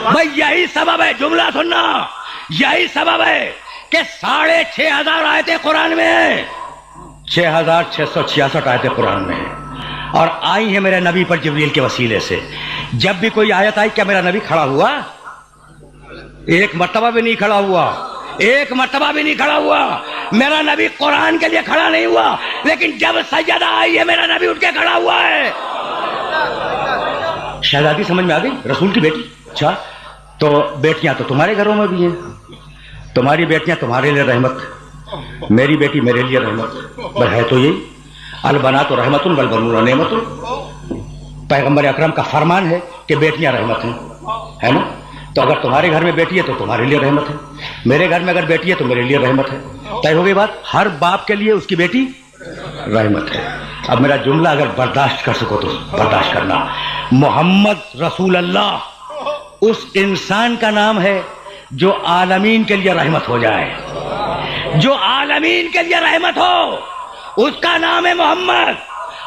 بھائی یہی سبب ہے، جملہ سننا، یہی سبب ہے کہ 6,500 آیتیں قرآن میں ہیں، 6,666 آیتیں قرآن میں ہیں، اور آئی ہیں میرے نبی پر جبریل کے وسیلے سے۔ جب بھی کوئی آیت آئی کیا میرا نبی کھڑا ہوا؟ ایک مرتبہ بھی نہیں کھڑا ہوا، ایک مرتبہ بھی نہیں کھڑا ہوا۔ میرا نبی قرآن کے لیے کھڑا نہیں ہوا، لیکن جب سیدہ آئی ہے میرا نبی اٹھ کے کھڑا ہوا ہے۔ شہزادی سمجھ میں آ گئی؟ رسول کی بیٹی، اچھا تو بیٹیاں تو تمہارے گھروں میں بھی ہیں، تمہاری بیٹیاں تمہارے لیے رحمت، میری بیٹی میرے لیے رحمت، بس ہے تو یہی، البنات رحمت والبنون نعمت۔ پیغمبر اکرم کا فرمان ہے کہ بیٹیاں رحمت ہیں، ہے نا؟ تو اگر تمہارے گھر میں بیٹی ہے تو تمہارے لیے رحمت ہے، میرے گھر میں اگر بیٹی ہے تو میرے لیے رحمت ہے۔ طے ہو گئی بات؟ ہر باپ کے لیے اس کی بیٹی رحمت ہے۔ اب میرا جملہ اگر برداشت کر سکو تو برداشت کرنا۔ محمد رسول اللہ اس انسان کا نام ہے جو عالمین کے لیے رحمت ہو جائے، جو عالمین کے لیے رحمت ہو اس کا نام ہے محمد،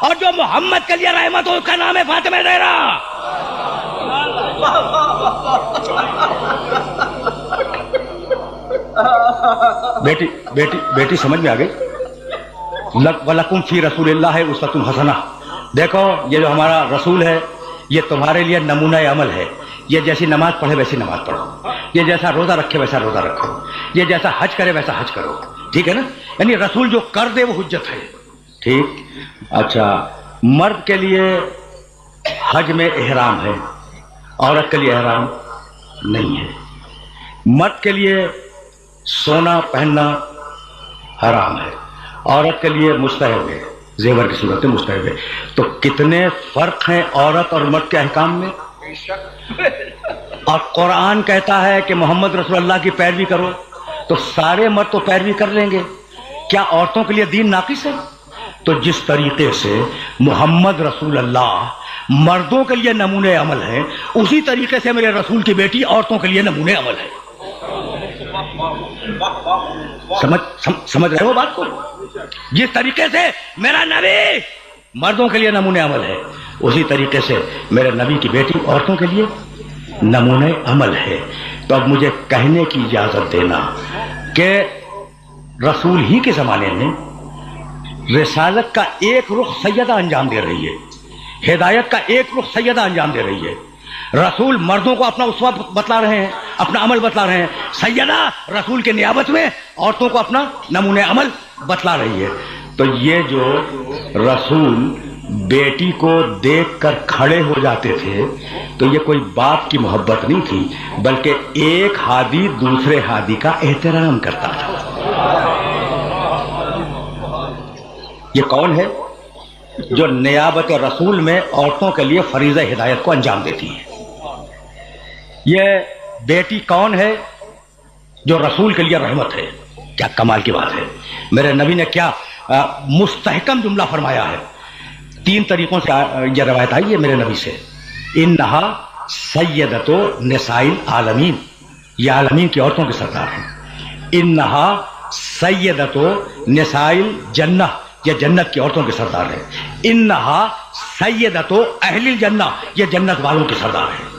اور جو محمد کے لیے رحمت ہو اس کا نام ہے فاطمہ زہرا۔ بیٹی بیٹی بیٹی سمجھ میں آ گئی؟ وَلَكُمْ فِي رَسُولِ اللَّهِ أُسْوَةٌ حَسَنَةٌ۔ دیکھو یہ جو ہمارا رسول ہے یہ تمہارے لیے نمونہ عمل ہے، یہ جیسی نماز پڑھے ویسی نماز پڑھو، یہ جیسا روزہ رکھے ویسا روزہ رکھو، یہ جیسا حج کرے ویسا حج کرو، ٹھیک ہے نا؟ یعنی رسول جو کر دے وہ حجت ہے، ٹھیک؟ اچھا مرد کے لیے حج میں احرام ہے، عورت کے لیے احرام نہیں ہے۔ مرد کے لیے سونا پہننا حرام ہے، عورت کے لیے مستحب ہے، زیور کی صورت میں مستحب ہے۔ تو کتنے فرق ہیں عورت اور مرد کے احکام میں؟ اور قرآن کہتا ہے کہ محمد رسول اللہ کی پیروی کرو، تو سارے مرد تو پیروی کر لیں گے، کیا عورتوں کے لیے دین ناقص ہے؟ تو جس طریقے سے محمد رسول اللہ مردوں کے لیے نمونہ عمل ہے، اسی طریقے سے میرے رسول کی بیٹی عورتوں کے لیے نمونہ عمل ہے۔ سمجھ رہے ہو بات کو؟ جس طریقے سے میرا نبی مردوں کے لیے نمونہ عمل ہے، اسی طریقے سے میرے نبی کی بیٹی عورتوں کے لیے نمونہ عمل ہے۔ تو اب مجھے کہنے کی اجازت دینا کہ رسول ہی کے زمانے میں رسالت کا ایک رخ سیدہ انجام دے رہی ہے، ہدایت کا ایک رخ سیدہ انجام دے رہی ہے۔ رسول مردوں کو اپنا اسوہ بتلا رہے ہیں، اپنا عمل بتلا رہے ہیں، سیدہ رسول کے نیابت میں عورتوں کو اپنا نمونہ عمل بتلا رہی ہے۔ تو یہ جو رسول بیٹی کو دیکھ کر کھڑے ہو جاتے تھے تو یہ کوئی باپ کی محبت نہیں تھی، بلکہ ایک ہادی دوسرے ہادی کا احترام کرتا تھا۔ یہ کون ہے جو نیابت رسول میں عورتوں کے لیے فریضہ ہدایت کو انجام دیتی ہے؟ یہ بیٹی کون ہے جو رسول کے لیے رحمت ہے؟ کیا کمال کی بات ہے! میرے نبی نے کیا مستحکم جملہ فرمایا ہے۔ 3 طریقوں سے یہ روایت آئی ہے میرے نبی سے، انہا سیدۃ نساء العالمین، یہ عالمین کی عورتوں کے سردار ہیں۔ انہا سیدۃ نساء الجنہ، یہ جنت کی عورتوں کے سردار ہیں۔ انہا سیدۃ اہل الجنہ، یہ جنت والوں کے سردار ہیں۔